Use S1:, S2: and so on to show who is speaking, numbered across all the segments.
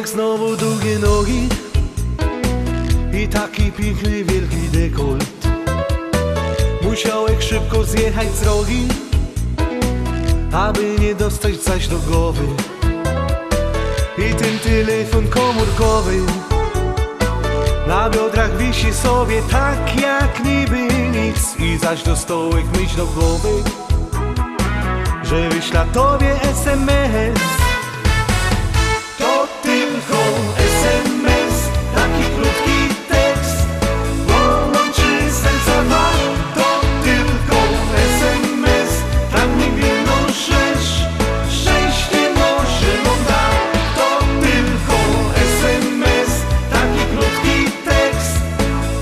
S1: Musiałeś znowu długie nogi i taki piękny wielki dekolt. Musiałeś szybko zjechać z drogi, aby nie dostać coś do głowy. I ten telefon komórkowy na biodrach wisi sobie tak jak niby nic. I zaś dostałeś myśl do głowy, że wyśla tobie SMS. To tylko SMS, taki krótki tekst, połączy serca dwa. To tylko SMS, tak niewinną rzecz, szczęście może nam da. To tylko SMS, taki krótki tekst,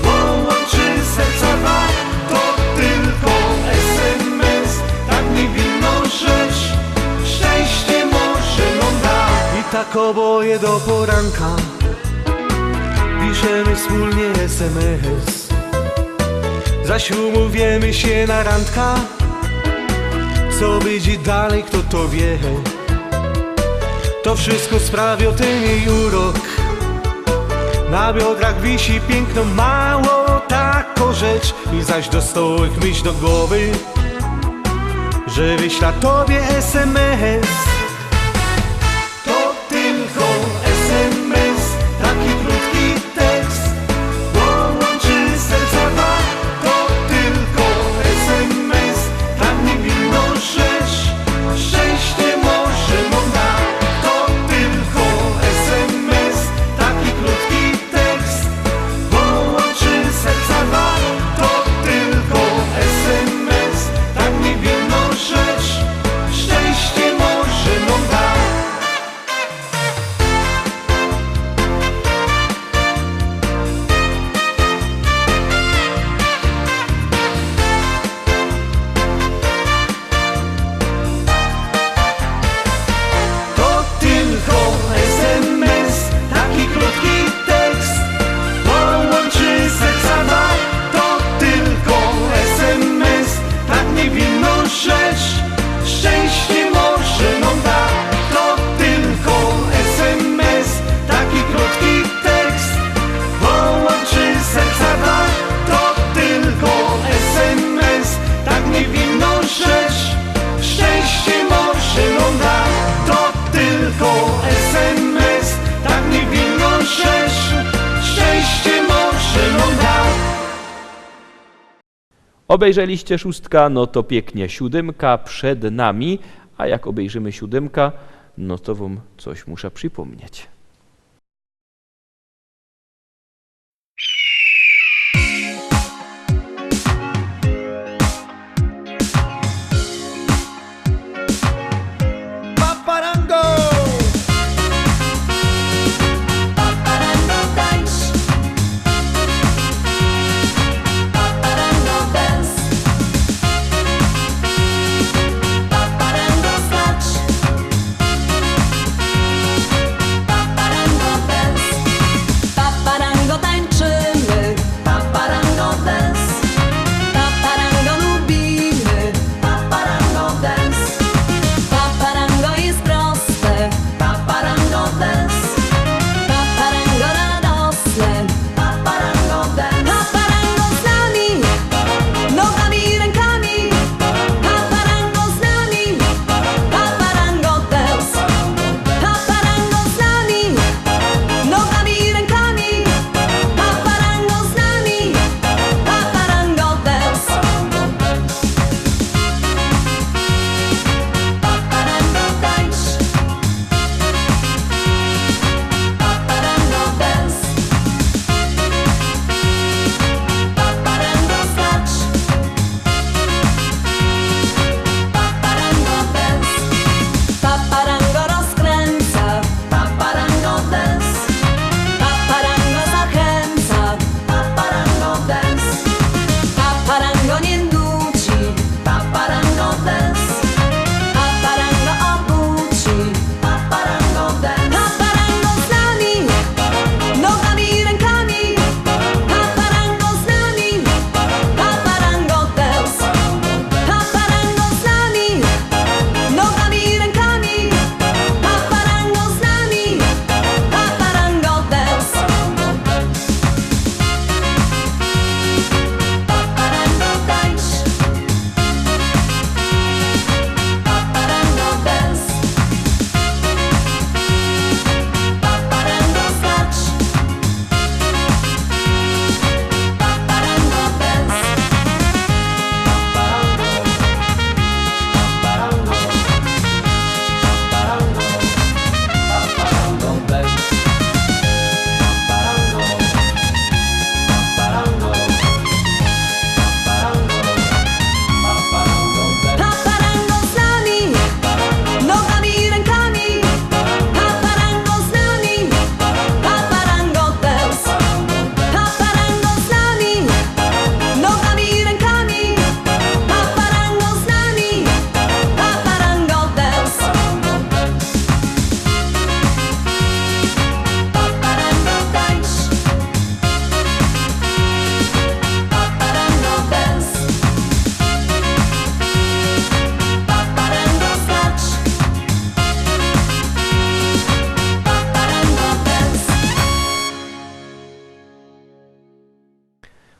S1: połączy serca dwa. To tylko SMS, tak niewinną rzecz, szczęście może nam da. I tak oboje do poranka piszemy wspólnie SMS. Zaś umówiemy się na randka, co będzie dalej, kto to wie. To wszystko sprawia ten jej urok. Na biodrach wisi piękno, mało taką rzecz. I zaś dostałeś myśl do głowy, że wyśla tobie SMS. To tylko SMS, taki krótki tekst, połączy serca dwa. To tylko SMS, tak niewinną rzecz, szczęście może nam da. To tylko SMS, taki krótki tekst, połączy serca dwa. To tylko SMS, tak niewinną rzecz, szczęście może nam da. To tylko SMS, taki krótki tekst, połączy serca dwa. To tylko SMS, tak niewinną rzecz, szczęście może nam da. To tylko SMS, taki krótki tekst, połączy serca dwa. To tylko SMS, tak niewinną rzecz, szczęście może nam da. To tylko SMS, tak niewinną rzecz, szczęście może nam da.
S2: Obejrzeliście szóstka, no to pięknie, siódemka przed nami, a jak obejrzymy siódemka, no to wam coś muszę przypomnieć.
S1: Paparango!
S3: Paparango tańcz, paparango dance, paparango skacz,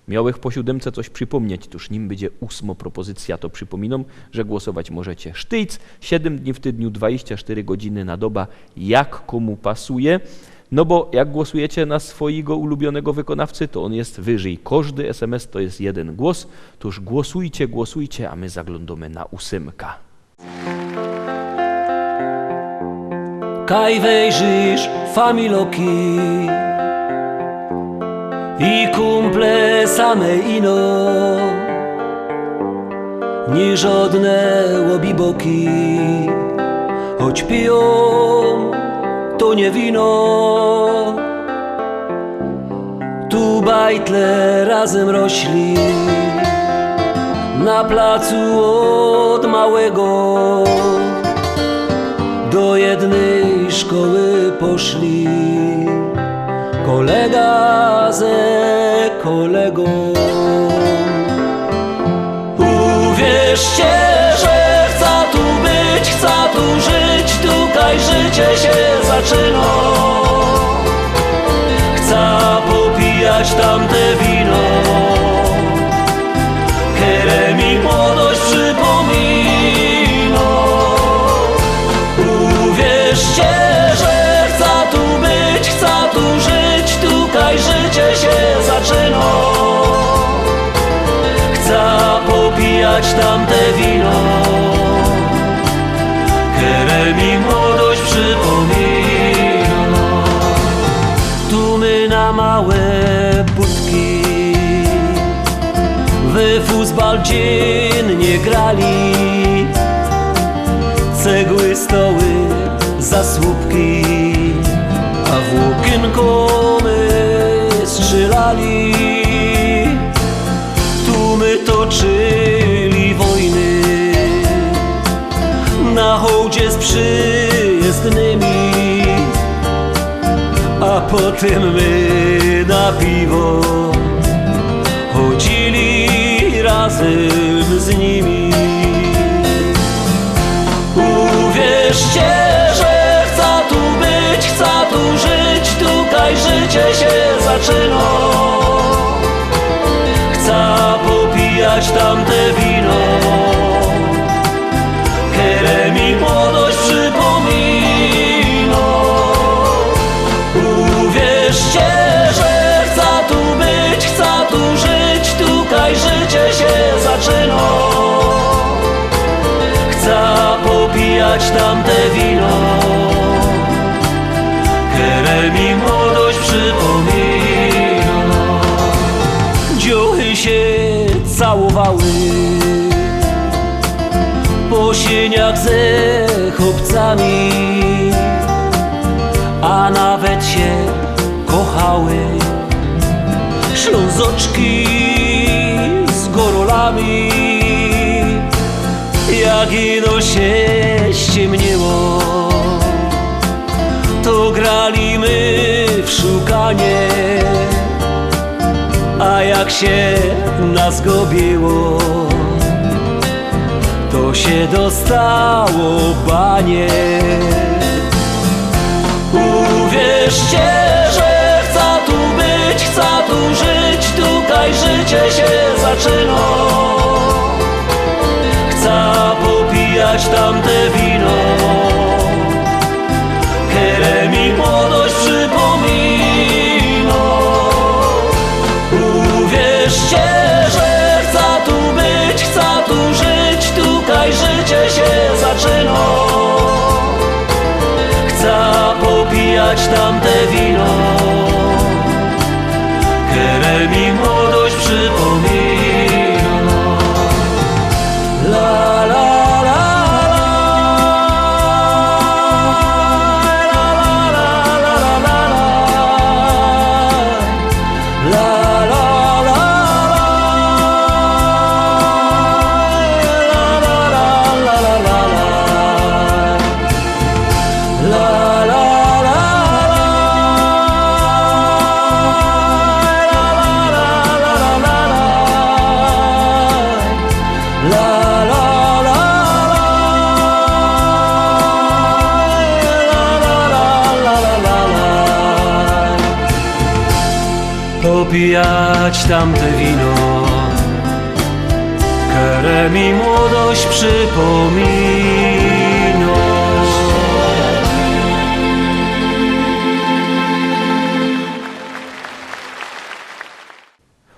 S2: miałych po siódemce coś przypomnieć, tuż nim będzie 8 propozycja, to przypominam, że głosować możecie sztyc, 7 dni w tygodniu, 24 godziny na doba, jak komu pasuje. No bo jak głosujecie na swojego ulubionego wykonawcy, to on jest wyżej. Każdy SMS to jest 1 głos. Tuż głosujcie, głosujcie, a my zaglądamy na 8.
S4: Kaj wejrzysz familoki i kumple same ino, ni żadne łobiboki, choć piją to nie wino. Tu bajtle razem rośli na placu od małego, do jednej szkoły poszli kolega ze kolegą. Uwierzcie, że chcę tu być, chcę tu żyć, tutaj życie się zaczyna. Chcę popijać tamte wino, które mi młodość przypomina. Uwierzcie, że chcę tu być, chcę tu żyć, tutaj życie się zaczyna. Chcę popijać tamte wino, które mi młodość przypomina. Tu my na małe budki w futbal dziennie grali, cegły, stoły, zasłupki, a w łokienko my strzelali. Tu my toczyli wojny na hołdzie z przyjezdnymi, a potem my na piwo chodzili razem z nimi. Uwierzcie, że chcę tu być, chcę tu żyć, tutaj życie się zaczyna. Chcę popijać tamte wino, które mi młodość przypomina. Uwierzcie, że chcę tu być, chcę tu żyć, tutaj życie się zaczyna. Chcę popijać tamte wino, które mi młodość przypomina. Dziuchy się całowały po sieniach ze chłopcami, a nawet się kochały ślązoczki z gorolami. Jak ino się ściemniło, to grali my w szukanie, a jak się nas gobiło, to się dostało banie. Uwierzcie, że chcę tu być, chcę tu żyć, tutaj życie się zaczyna. Chcę popijać tamte wino, które mi młodość przypomina. Uwierzcie, że chcę tu być, chcę tu żyć, tutaj życie się zaczyna. Chcę popijać tamte wino, które mi młodość przypomina. La la la. La popijać tamte wino, które mi młodość przypomina.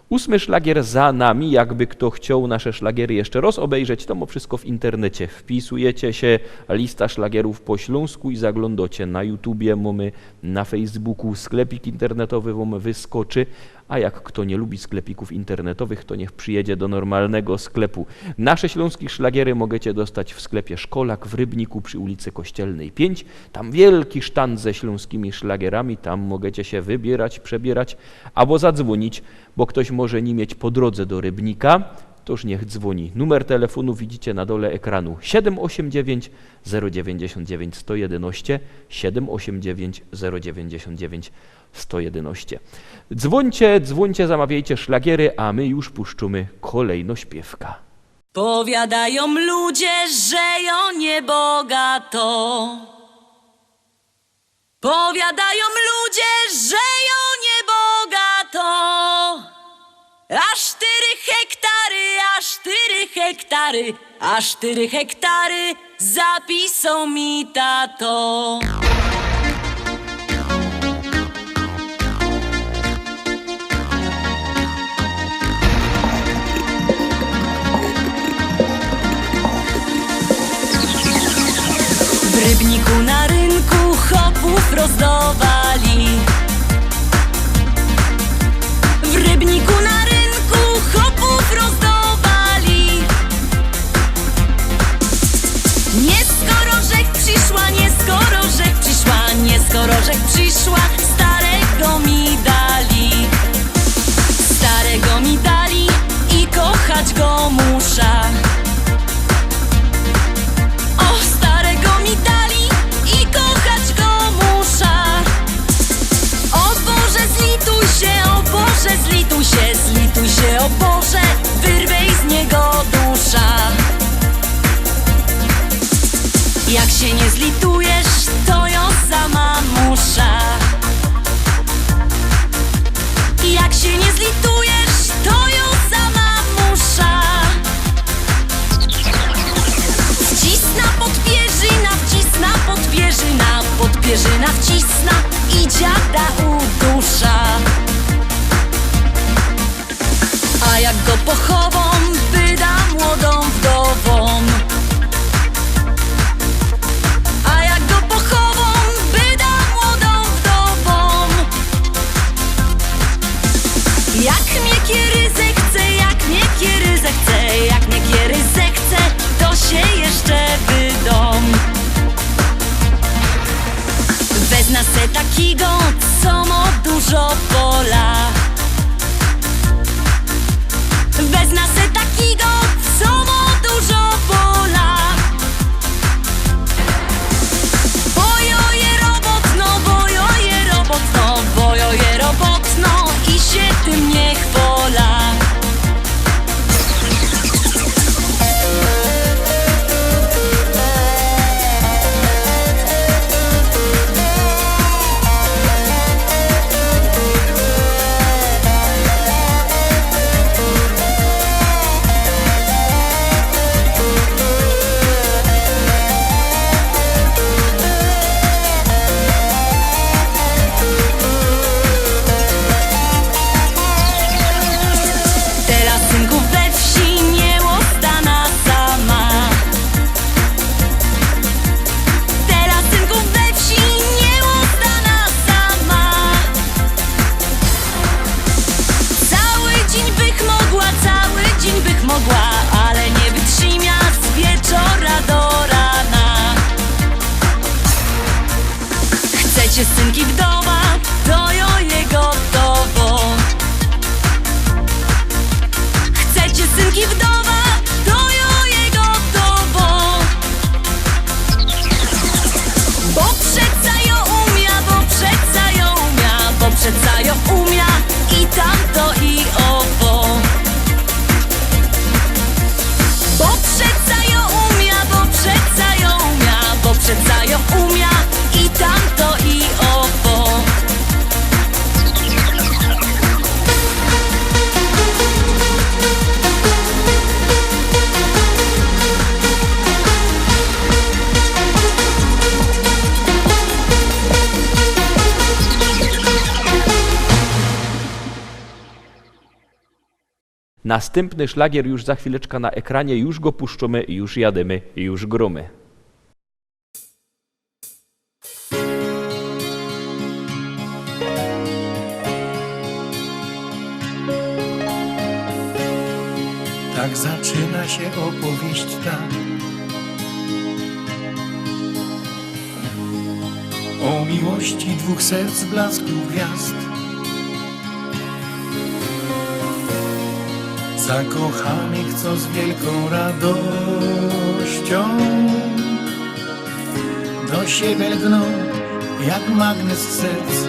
S2: 8. szlagier za nami. Jakby kto chciał nasze szlagiery jeszcze raz obejrzeć, to wszystko w internecie. Wpisujecie się lista szlagierów po śląsku i zaglądacie na YouTubie, mamy na Facebooku, sklepik internetowy wam wyskoczy, a jak kto nie lubi sklepików internetowych, to niech przyjedzie do normalnego sklepu. Nasze śląskie szlagiery możecie dostać w sklepie Szkolak w Rybniku przy ulicy Kościelnej 5. Tam wielki sztand ze śląskimi szlagierami, tam możecie się wybierać, przebierać albo zadzwonić, bo ktoś może nie mieć po drodze do Rybnika, toż niech dzwoni. Numer telefonu widzicie na dole ekranu 789 099 111 789 099 111. Dzwońcie, zamawiajcie szlagiery, a my już puszczymy kolejno śpiewka.
S3: Powiadają ludzie, że ją niebogato. Powiadają ludzie, że ją niebogato. Aż 4 hektary, aż 4 hektary, aż 4 hektary zapisał mi tato. W Rybniku na rynku chopów rozdawali. W Rybniku na rynku chopów rozdawali. Nie skoro rzek przyszła, nie skoro rzek przyszła, nie skoro rzek przyszła, starego mi dali. Starego mi dali i kochać go muszę. Zlituj się, o Boże, wyrwej z niego dusza. Jak się nie zlitujesz, to ją sama musza. Jak się nie zlitujesz, to ją sama musza. Wcisna podpierzyna, wcisna podpierzyna, podpierzyna wcisna i dziada udusza. A jak go pochową, wyda młodą wdową. A jak go pochową, wyda młodą wdową. Jak mnie kieryzę chce, jak mnie kieryzę chce, jak mnie kieryzę chce, to się jeszcze wydom. Wezna se takiego, co ma dużo pola. Wezna se takiego, co ma dużo pola. Bojoje robotno, bojoje robotno, bojoje robotno i się tym nie chwola.
S2: Następny szlagier już za chwileczkę na ekranie, już go puszczamy, już jademy, już gromy.
S5: Tak zaczyna się opowieść ta o miłości dwóch serc blasku gwiazd, zakochanych, co z wielką radością do siebie lgną jak magnes serc.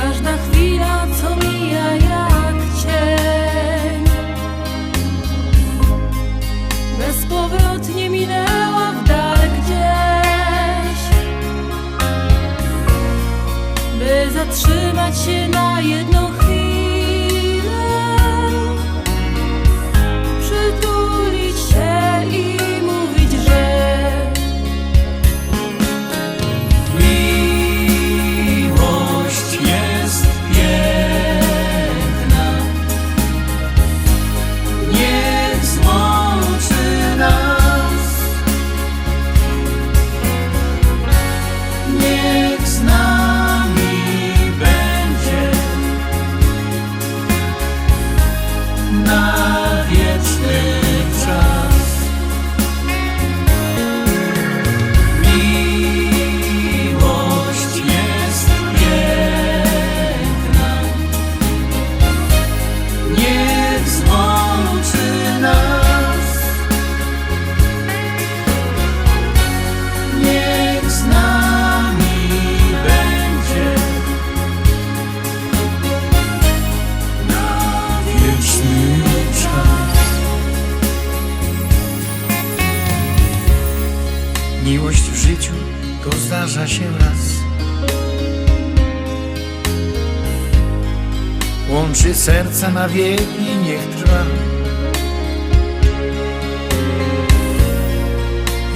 S3: Każda chwila, co mija jak cień, bezpowrotnie minęła w dal gdzieś, by zatrzymać się na jedną chwilę, przytulić się i mówić, że
S5: Miłość jest piękna, niech złączy nas, niech z nami będzie na wieczny czas. Miłość jest piękna, niech złączy nas, niech z nami będzie na wieczny czas. Miłość w życiu to zdarza się raz, łączy serca na wieki, niech trwa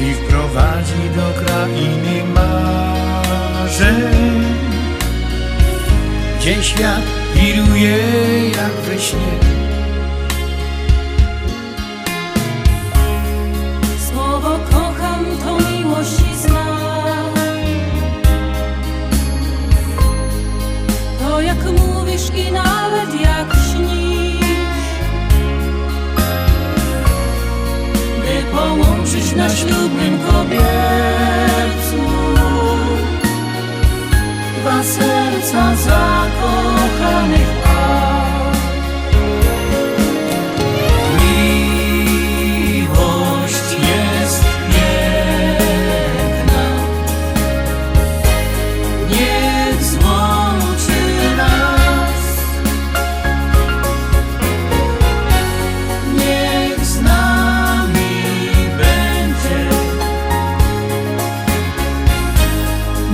S5: i wprowadzi do krainy marzeń, gdzie świat wiruje jak we śnie.
S3: słowo kocham to miłość i znak. To jak mówisz i nawet jak śnisz, by połączyć na ślubnym kobiercu dwa serca zakochanych par.
S5: Miłość jest piękna, niech złączy nas, niech z nami będzie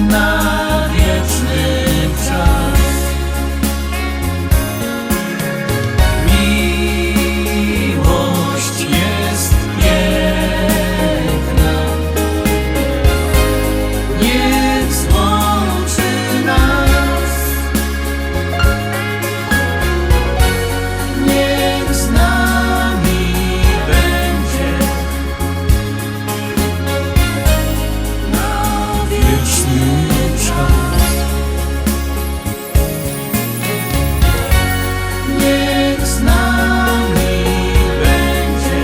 S5: na wieczny czas. Miłość jest piękna, niech złączy nas, niech z nami będzie na wieczny czas. Niech z nami będzie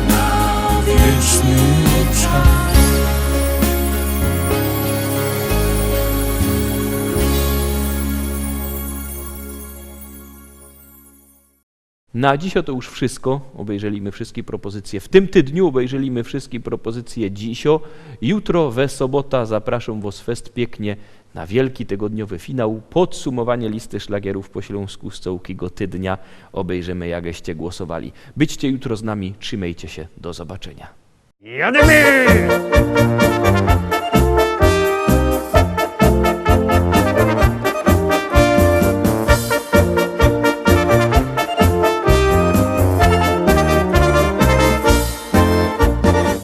S5: na wieczny czas.
S2: Na dziś to już wszystko. Obejrzeliśmy wszystkie propozycje w tym tygodniu, obejrzeliśmy wszystkie propozycje dzisio. Jutro we sobota zapraszam was fest pięknie na wielki tygodniowy finał. Podsumowanie listy szlagierów po śląsku z całego tygodnia. Obejrzymy, jakście głosowali. Byćcie jutro z nami, trzymajcie się, do zobaczenia.
S1: Jademy!